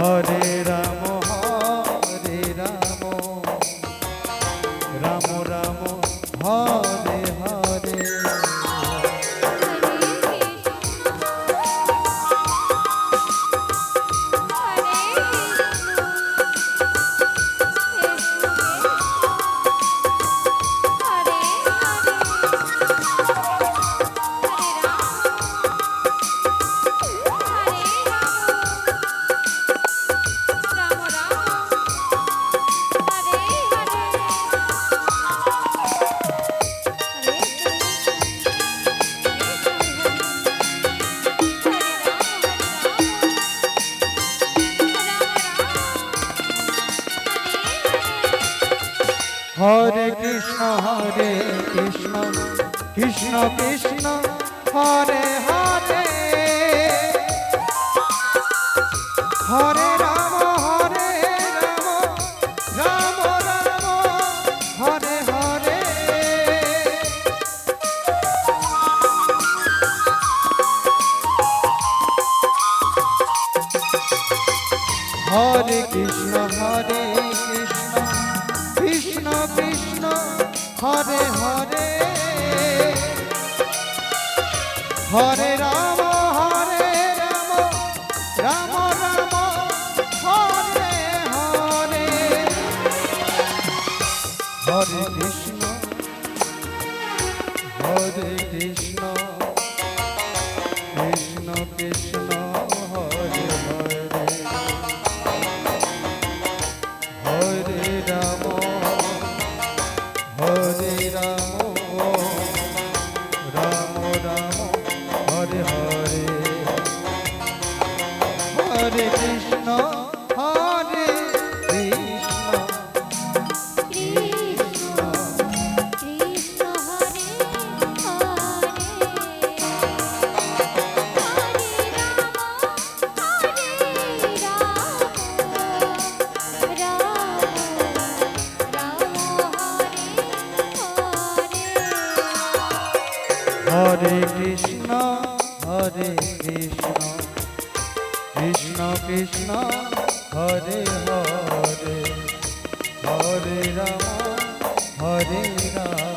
Hare Ram Ram Ram Hare Hare. Hare Krishna Krishna Krishna Hare Hare, Hare Ram Ram Ram Hare Hare. Hare Krishna Krishna Krishna Hare Hare, Hare Ram Ram Ram Hare Hare. Hare Krishna Krishna Krishna Hare Hare, Hare Ram Ram Ram Hare Hare. Hare Krishna Krishna Krishna Hare Hare Krishna Krishna Krishna Hare Hare, Hare Ram